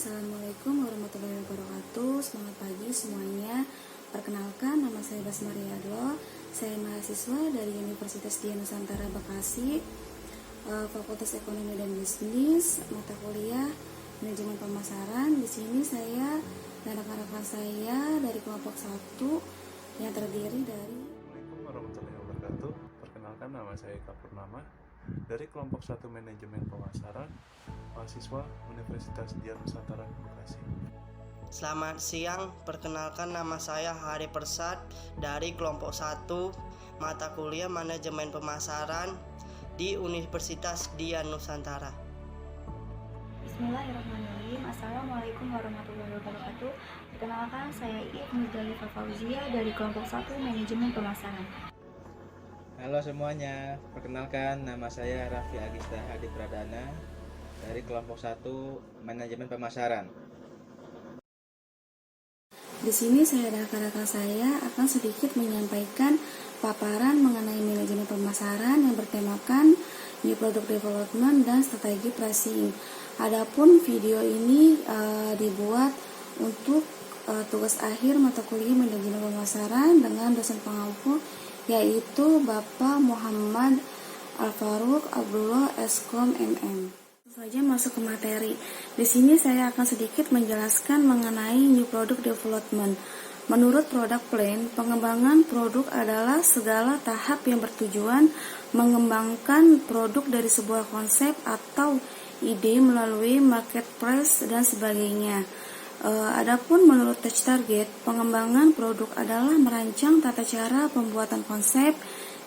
Assalamualaikum warahmatullahi wabarakatuh. Selamat pagi semuanya. Perkenalkan, nama saya Basmari Adlo. Saya mahasiswa dari Universitas Dian Nusantara Bekasi, Fakultas Ekonomi dan Bisnis, mata kuliah Manajemen Pemasaran. Di sini saya dan rekan-rekan saya dari kelompok 1 yang terdiri dari Assalamualaikum warahmatullahi wabarakatuh. Perkenalkan, nama saya Eka Purnama dari kelompok 1 Manajemen Pemasaran, mahasiswa Universitas Dian Nusantara Bekasi. Selamat siang, perkenalkan nama saya Hari Persad dari kelompok 1 mata kuliah Manajemen Pemasaran di Universitas Dian Nusantara. Bismillahirrahmanirrahim. Assalamualaikum warahmatullahi wabarakatuh. Perkenalkan, saya If Muzdalifah Fauzia dari kelompok 1 Manajemen Pemasaran. Halo semuanya, perkenalkan nama saya Raffi Agista Hadi Pradana dari kelompok 1 Manajemen Pemasaran. Di sini saya dan rekan-rekan saya akan sedikit menyampaikan paparan mengenai manajemen pemasaran yang bertemakan New Product Development dan Strategi Pricing. Adapun video ini dibuat untuk tugas akhir mata kuliah manajemen pemasaran dengan dosen pengampu yaitu Bapak Muhammad Al-Faruq Abdullah Eskom MM. Saja masuk ke materi. Di sini saya akan sedikit menjelaskan mengenai New Product Development. Menurut Product Plan, pengembangan produk adalah segala tahap yang bertujuan mengembangkan produk dari sebuah konsep atau ide melalui marketplace dan sebagainya. Adapun menurut Touch Target, pengembangan produk adalah merancang tata cara pembuatan konsep,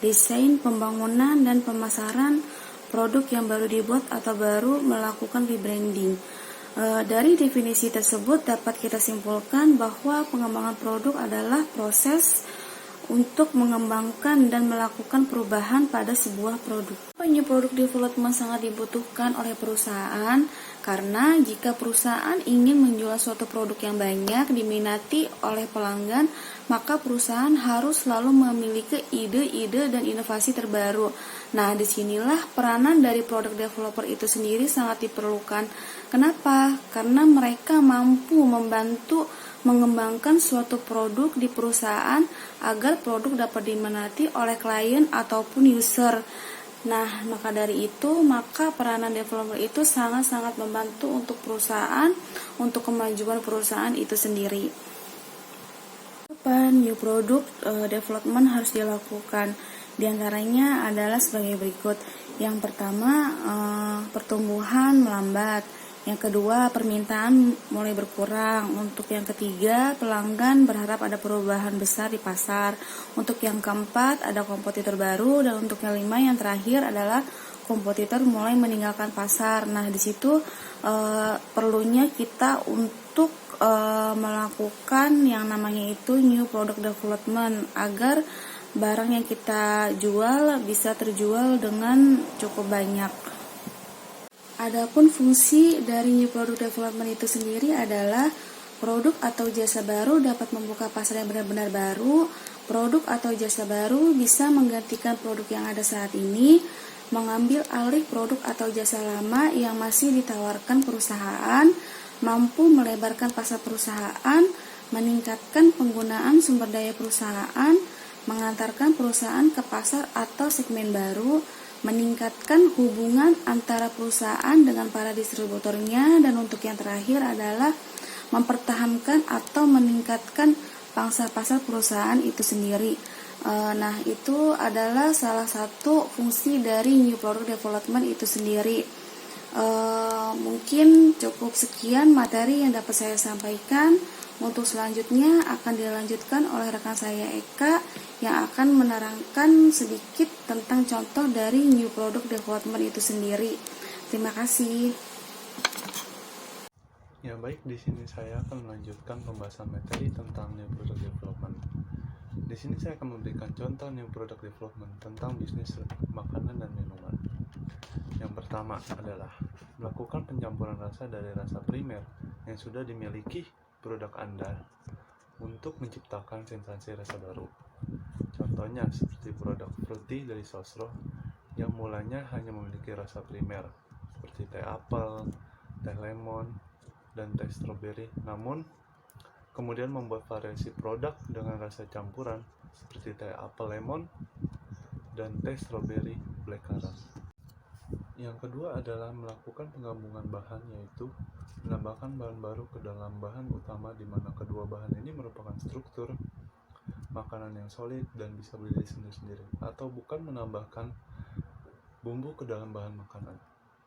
desain, pembangunan, dan pemasaran produk yang baru dibuat atau baru melakukan rebranding. Dari definisi tersebut dapat kita simpulkan bahwa pengembangan produk adalah proses untuk mengembangkan dan melakukan perubahan pada sebuah produk. New Product Development sangat dibutuhkan oleh perusahaan karena jika perusahaan ingin menjual suatu produk yang banyak diminati oleh pelanggan, maka perusahaan harus selalu memiliki ide-ide dan inovasi terbaru. Nah, disinilah peranan dari product developer itu sendiri sangat diperlukan. Kenapa? Karena mereka mampu membantu mengembangkan suatu produk di perusahaan agar produk dapat diminati oleh klien ataupun user. Nah, maka dari itu, maka peranan developer itu sangat-sangat membantu untuk perusahaan, untuk kemajuan perusahaan itu sendiri. Kapan new product development harus dilakukan? Di antaranya adalah sebagai berikut. Yang pertama, pertumbuhan melambat. Yang kedua, permintaan mulai berkurang. Untuk yang ketiga, pelanggan berharap ada perubahan besar di pasar. Untuk yang keempat, ada kompetitor baru. Dan untuk yang lima, yang terakhir adalah kompetitor mulai meninggalkan pasar. Nah, di situ perlunya kita untuk melakukan yang namanya itu new product development agar barang yang kita jual bisa terjual dengan cukup banyak. Adapun fungsi dari New Product Development itu sendiri adalah produk atau jasa baru dapat membuka pasar yang benar-benar baru. Produk atau jasa baru bisa menggantikan produk yang ada saat ini, mengambil alih produk atau jasa lama yang masih ditawarkan perusahaan, mampu melebarkan pasar perusahaan, meningkatkan penggunaan sumber daya perusahaan, mengantarkan perusahaan ke pasar atau segmen baru, meningkatkan hubungan antara perusahaan dengan para distributornya, dan untuk yang terakhir adalah mempertahankan atau meningkatkan pangsa pasar perusahaan itu sendiri. Nah, itu adalah salah satu fungsi dari New Product Development itu sendiri. Mungkin cukup sekian materi yang dapat saya sampaikan. Untuk selanjutnya akan dilanjutkan oleh rekan saya Eka yang akan menerangkan sedikit tentang contoh dari New Product Development itu sendiri. Terima kasih. Ya baik, di sini saya akan melanjutkan pembahasan materi tentang New Product Development. Di sini saya akan memberikan contoh New Product Development tentang bisnis makanan dan minuman. Yang pertama adalah melakukan pencampuran rasa dari rasa primer yang sudah dimiliki produk Anda untuk menciptakan sensasi rasa baru. Contohnya seperti produk fruity dari Sosro yang mulanya hanya memiliki rasa primer seperti teh apel, teh lemon, dan teh stroberi, namun kemudian membuat variasi produk dengan rasa campuran seperti teh apel lemon dan teh stroberi blackcurrant. Yang kedua adalah melakukan penggabungan bahan, yaitu menambahkan bahan baru ke dalam bahan utama, di mana kedua bahan ini merupakan struktur makanan yang solid dan bisa berdiri sendiri-sendiri, atau bukan menambahkan bumbu ke dalam bahan makanan.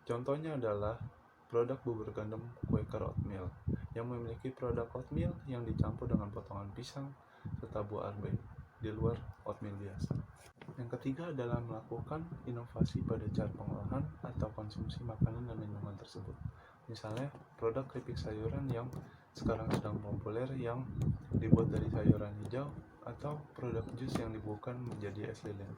Contohnya adalah produk bubur gandum Quaker Oatmeal yang memiliki produk oatmeal yang dicampur dengan potongan pisang serta buah arbe di luar oatmeal biasa. Yang ketiga adalah melakukan inovasi pada cara pengolahan atau konsumsi makanan dan minuman tersebut. Misalnya produk keripik sayuran yang sekarang sedang populer yang dibuat dari sayuran hijau, atau produk jus yang dibuatkan menjadi es lilin.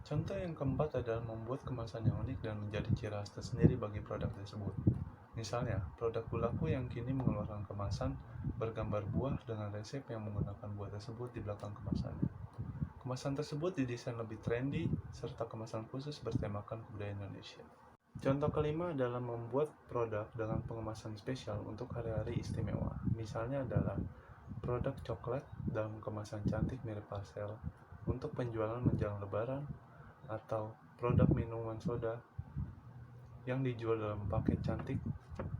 Contoh yang keempat adalah membuat kemasan yang unik dan menjadi ciri khas tersendiri bagi produk tersebut. Misalnya, produk Gulaku yang kini mengeluarkan kemasan bergambar buah dengan resep yang menggunakan buah tersebut di belakang kemasannya. Kemasan tersebut didesain lebih trendy, serta kemasan khusus bertemakan kebudayaan Indonesia. Contoh kelima adalah membuat produk dengan pengemasan spesial untuk hari-hari istimewa. Misalnya adalah produk coklat dalam kemasan cantik mirip pastel untuk penjualan menjelang lebaran, atau produk minuman soda yang dijual dalam paket cantik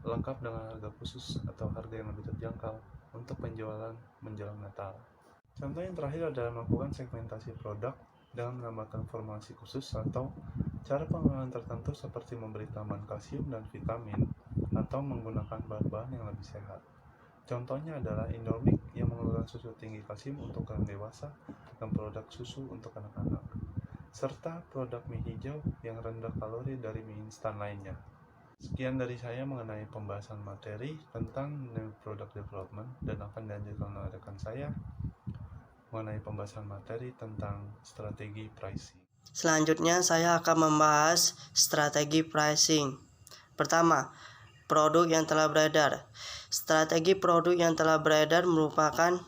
lengkap dengan harga khusus atau harga yang lebih terjangkau untuk penjualan menjelang Natal. Contoh yang terakhir adalah melakukan segmentasi produk dengan menambahkan formulasi khusus atau cara pengolahan tertentu seperti memberi tambahan kalsium dan vitamin, atau menggunakan bahan-bahan yang lebih sehat. Contohnya adalah Indomie yang mengeluarkan susu tinggi kalsium untuk orang dewasa dan produk susu untuk anak-anak, serta produk mie hijau yang rendah kalori dari mie instan lainnya. Sekian dari saya mengenai pembahasan materi tentang new product development, dan akan dilanjutkan oleh rekan saya mengenai pembahasan materi tentang strategi pricing. Selanjutnya saya akan membahas strategi pricing. Pertama, produk yang telah beredar. Strategi produk yang telah beredar merupakan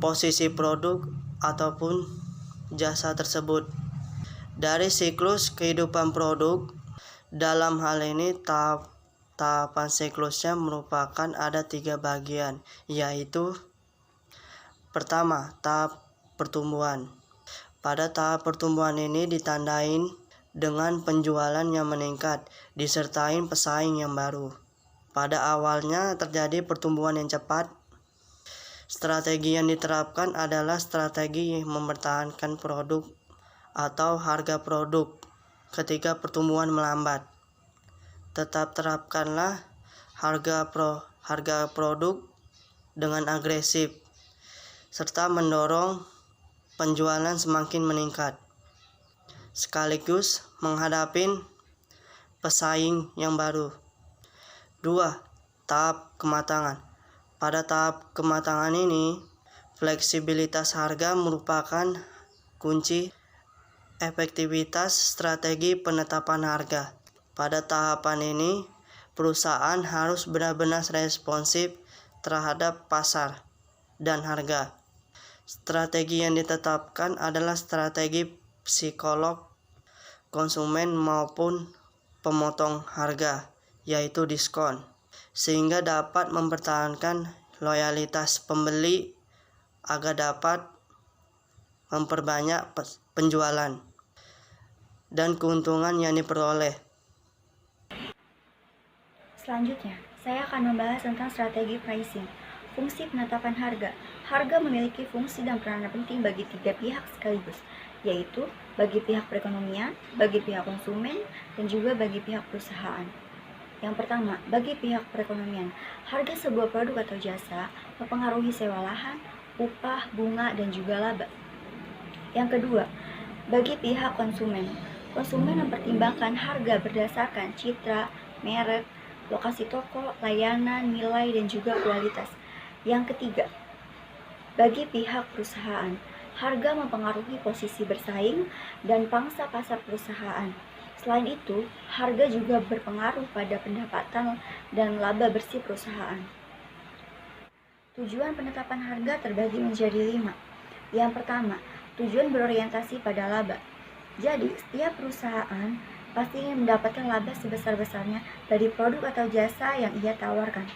posisi produk ataupun jasa tersebut dari siklus kehidupan produk. Dalam hal ini tahapan siklusnya merupakan ada 3 bagian, yaitu pertama, tahap pertumbuhan. Pada tahap pertumbuhan ini ditandain dengan penjualan yang meningkat, disertai pesaing yang baru. Pada awalnya terjadi pertumbuhan yang cepat. Strategi yang diterapkan adalah strategi mempertahankan produk atau harga produk ketika pertumbuhan melambat. Tetap terapkanlah harga produk dengan agresif, serta mendorong penjualan semakin meningkat, sekaligus menghadapi pesaing yang baru. 2. Tahap kematangan. Pada tahap kematangan ini, fleksibilitas harga merupakan kunci efektivitas strategi penetapan harga. Pada tahapan ini, perusahaan harus benar-benar responsif terhadap pasar dan harga. Strategi yang ditetapkan adalah strategi psikolog konsumen maupun pemotong harga, yaitu diskon, sehingga dapat mempertahankan loyalitas pembeli agar dapat memperbanyak penjualan dan keuntungan yang diperoleh. Selanjutnya, saya akan membahas tentang strategi pricing. Fungsi penetapan harga. Harga memiliki fungsi dan peranan penting bagi 3 pihak sekaligus, yaitu bagi pihak perekonomian, bagi pihak konsumen, dan juga bagi pihak perusahaan. Yang pertama, bagi pihak perekonomian, harga sebuah produk atau jasa mempengaruhi sewa lahan, upah, bunga, dan juga laba. Yang kedua, bagi pihak konsumen, konsumen mempertimbangkan harga berdasarkan citra, merek, lokasi toko, layanan, nilai, dan juga kualitas. Yang ketiga, bagi pihak perusahaan, harga mempengaruhi posisi bersaing dan pangsa pasar perusahaan. Selain itu, harga juga berpengaruh pada pendapatan dan laba bersih perusahaan. Tujuan penetapan harga terbagi menjadi 5. Yang pertama, tujuan berorientasi pada laba. Jadi, setiap perusahaan pasti ingin mendapatkan laba sebesar-besarnya dari produk atau jasa yang ia tawarkan.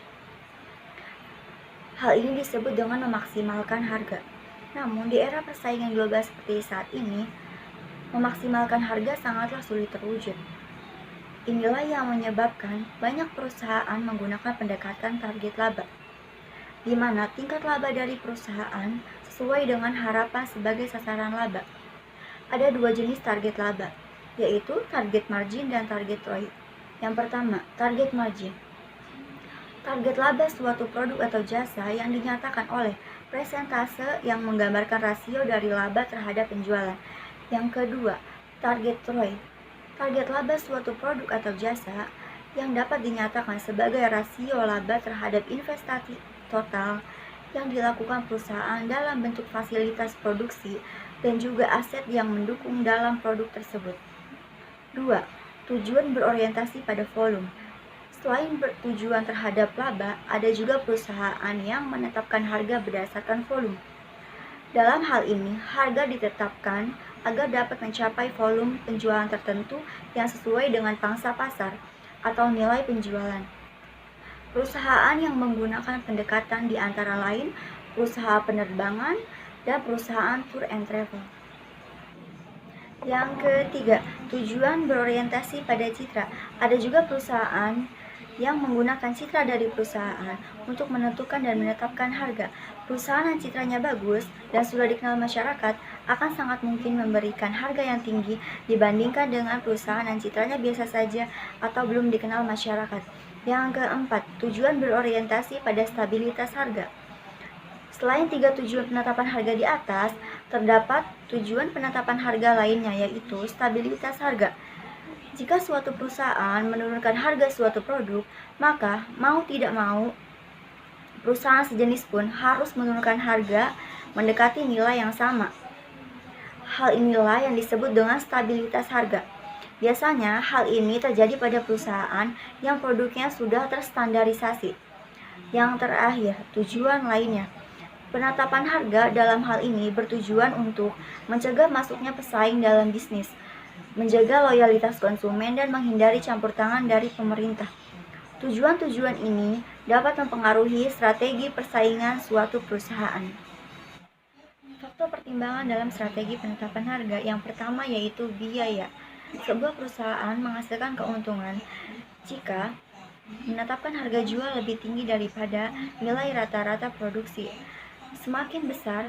Hal ini disebut dengan memaksimalkan harga. Namun, di era persaingan global seperti saat ini, memaksimalkan harga sangatlah sulit terwujud. Inilah yang menyebabkan banyak perusahaan menggunakan pendekatan target laba, di mana tingkat laba dari perusahaan sesuai dengan harapan sebagai sasaran laba. Ada dua jenis target laba, yaitu target margin dan target ROI. Yang pertama, target margin. Target laba suatu produk atau jasa yang dinyatakan oleh persentase yang menggambarkan rasio dari laba terhadap penjualan. Yang kedua, target ROI. Target laba suatu produk atau jasa yang dapat dinyatakan sebagai rasio laba terhadap investasi total yang dilakukan perusahaan dalam bentuk fasilitas produksi dan juga aset yang mendukung dalam produk tersebut. 2. Tujuan berorientasi pada volume. Selain bertujuan terhadap laba, ada juga perusahaan yang menetapkan harga berdasarkan volume. Dalam hal ini, harga ditetapkan agar dapat mencapai volume penjualan tertentu yang sesuai dengan pangsa pasar atau nilai penjualan. Perusahaan yang menggunakan pendekatan di antara lain perusahaan penerbangan dan perusahaan tour and travel. Yang ketiga, tujuan berorientasi pada citra. Ada juga perusahaan yang menggunakan citra dari perusahaan untuk menentukan dan menetapkan harga. Perusahaan yang citranya bagus dan sudah dikenal masyarakat akan sangat mungkin memberikan harga yang tinggi dibandingkan dengan perusahaan yang citranya biasa saja atau belum dikenal masyarakat. Yang keempat, tujuan berorientasi pada stabilitas harga. Selain 3 tujuan penetapan harga di atas, terdapat tujuan penetapan harga lainnya, yaitu stabilitas harga. Jika suatu perusahaan menurunkan harga suatu produk, maka mau tidak mau, perusahaan sejenis pun harus menurunkan harga mendekati nilai yang sama. Hal inilah yang disebut dengan stabilitas harga. Biasanya, hal ini terjadi pada perusahaan yang produknya sudah terstandarisasi. Yang terakhir, tujuan lainnya. Penetapan harga dalam hal ini bertujuan untuk mencegah masuknya pesaing dalam bisnis, menjaga loyalitas konsumen, dan menghindari campur tangan dari pemerintah. Tujuan-tujuan ini dapat mempengaruhi strategi persaingan suatu perusahaan. Faktor pertimbangan dalam strategi penetapan harga yang pertama yaitu biaya. Sebuah perusahaan menghasilkan keuntungan jika menetapkan harga jual lebih tinggi daripada nilai rata-rata produksi. Semakin besar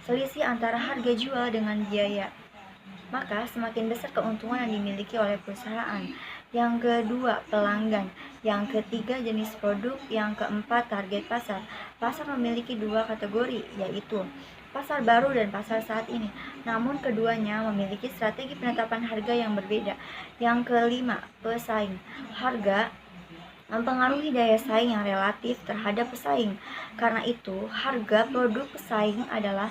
selisih antara harga jual dengan biaya, maka semakin besar keuntungan yang dimiliki oleh perusahaan. Yang kedua, pelanggan. Yang ketiga, jenis produk. Yang keempat, target pasar. Pasar memiliki dua kategori, yaitu pasar baru dan pasar saat ini. Namun keduanya memiliki strategi penetapan harga yang berbeda. Yang kelima, pesaing. Harga mempengaruhi daya saing yang relatif terhadap pesaing. Karena itu, harga produk pesaing adalah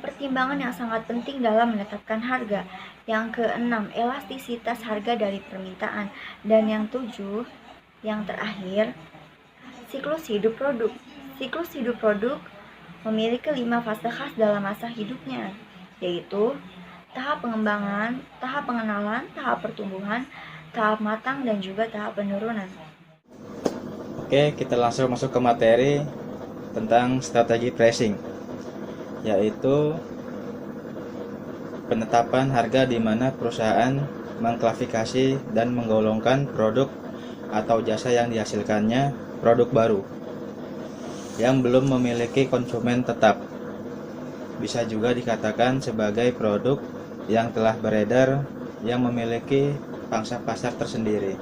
pertimbangan yang sangat penting dalam menetapkan harga. Yang keenam, elastisitas harga dari permintaan. Dan yang tujuh, yang terakhir, siklus hidup produk. Siklus hidup produk memiliki 5 fase khas dalam masa hidupnya, yaitu tahap pengembangan, tahap pengenalan, tahap pertumbuhan, tahap matang, dan juga tahap penurunan. Oke, kita langsung masuk ke materi tentang strategi pricing, yaitu penetapan harga di mana perusahaan mengklasifikasi dan menggolongkan produk atau jasa yang dihasilkannya produk baru yang belum memiliki konsumen tetap. Bisa juga dikatakan sebagai produk yang telah beredar yang memiliki pangsa pasar tersendiri.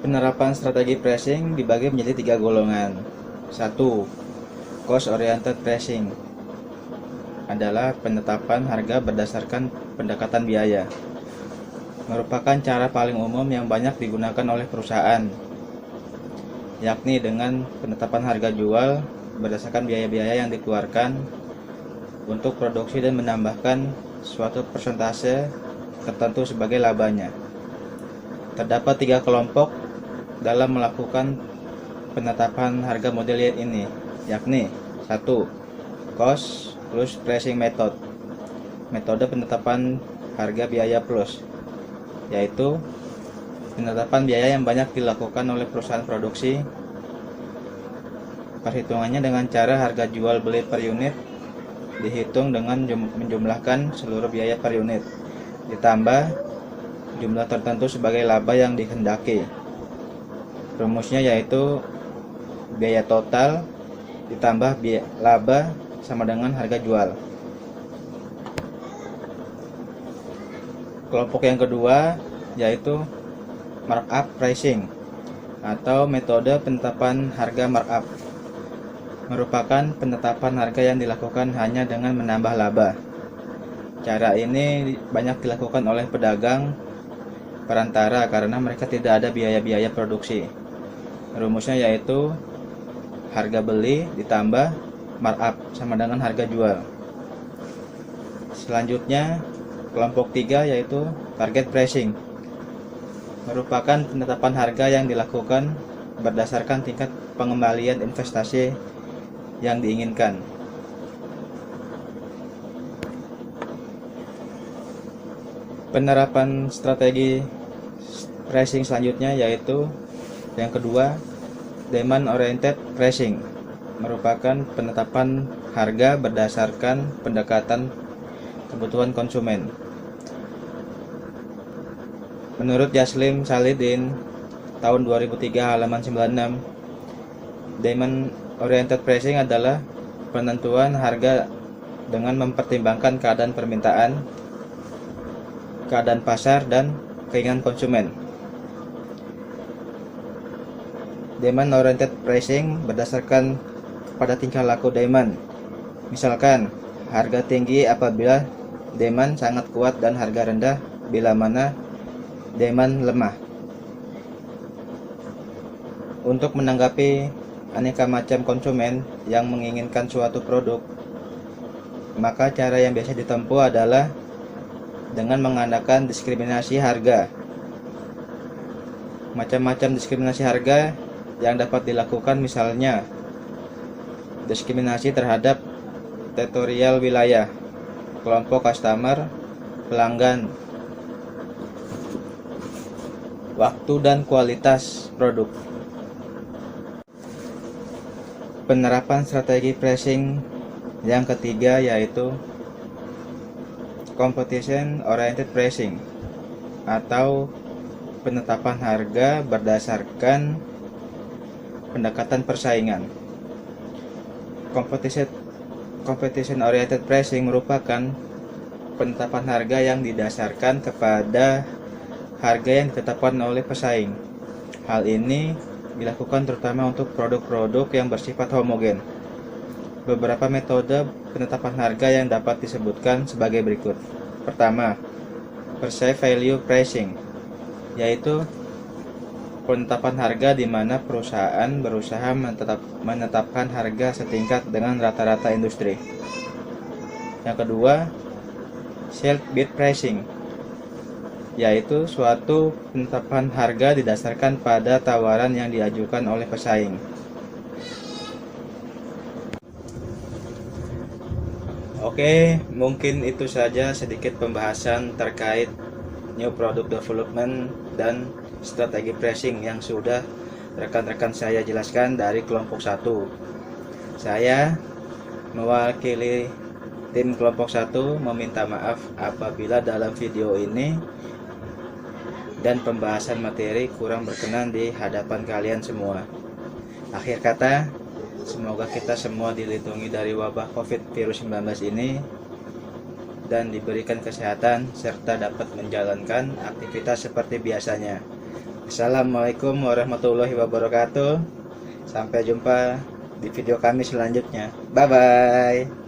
Penerapan strategi pricing dibagi menjadi 3 golongan. 1. Cost oriented pricing adalah penetapan harga berdasarkan pendekatan biaya. Merupakan cara paling umum yang banyak digunakan oleh perusahaan, yakni dengan penetapan harga jual berdasarkan biaya-biaya yang dikeluarkan untuk produksi dan menambahkan suatu persentase tertentu sebagai labanya. Terdapat 3 kelompok dalam melakukan penetapan harga model ini, yakni 1. Cost plus pricing method. Metode penetapan harga biaya plus, yaitu Penetapan biaya yang banyak dilakukan oleh perusahaan produksi. Perhitungannya dengan cara harga jual beli per unit dihitung dengan menjumlahkan seluruh biaya per unit, ditambah jumlah tertentu sebagai laba yang dikehendaki. Rumusnya yaitu biaya total ditambah biaya laba sama dengan harga jual. Kelompok yang kedua yaitu markup pricing atau metode penetapan harga markup. Merupakan penetapan harga yang dilakukan hanya dengan menambah laba. Cara ini banyak dilakukan oleh pedagang perantara karena mereka tidak ada biaya-biaya produksi. Rumusnya yaitu harga beli ditambah markup sama dengan harga jual. Selanjutnya, kelompok 3 yaitu target pricing. Merupakan penetapan harga yang dilakukan berdasarkan tingkat pengembalian investasi yang diinginkan. Penerapan strategi pricing selanjutnya yaitu yang kedua, demand oriented pricing. Merupakan penetapan harga berdasarkan pendekatan kebutuhan konsumen. Menurut Yaslim Salidin tahun 2003 halaman 96, demand oriented pricing adalah penentuan harga dengan mempertimbangkan keadaan permintaan, keadaan pasar, dan keinginan konsumen. Demand oriented pricing berdasarkan pada tingkah laku demand. Misalkan, harga tinggi apabila demand sangat kuat dan harga rendah bila mana demand lemah. Untuk menanggapi aneka macam konsumen yang menginginkan suatu produk, maka cara yang biasa ditempuh adalah dengan mengadakan diskriminasi harga. Macam-macam diskriminasi harga yang dapat dilakukan misalnya diskriminasi terhadap teritorial wilayah, kelompok customer, pelanggan, waktu dan kualitas produk. Penerapan strategi pricing yang ketiga yaitu competition oriented pricing atau penetapan harga berdasarkan pendekatan persaingan. Competition oriented pricing merupakan penetapan harga yang didasarkan kepada harga yang ditetapkan oleh pesaing. Hal ini dilakukan terutama untuk produk-produk yang bersifat homogen. Beberapa metode penetapan harga yang dapat disebutkan sebagai berikut. Pertama, perceived value pricing, yaitu penetapan harga di mana perusahaan berusaha menetapkan harga setingkat dengan rata-rata industri. Yang kedua, sell bid pricing, yaitu suatu penetapan harga didasarkan pada tawaran yang diajukan oleh pesaing. Oke, mungkin itu saja sedikit pembahasan terkait new product development dan strategi pricing yang sudah rekan-rekan saya jelaskan dari kelompok 1. Saya mewakili tim kelompok 1 meminta maaf apabila dalam video ini dan pembahasan materi kurang berkenan di hadapan kalian semua. Akhir kata, semoga kita semua dilindungi dari wabah COVID-19 ini dan diberikan kesehatan serta dapat menjalankan aktivitas seperti biasanya. Assalamualaikum warahmatullahi wabarakatuh. Sampai jumpa di video kami selanjutnya. Bye bye.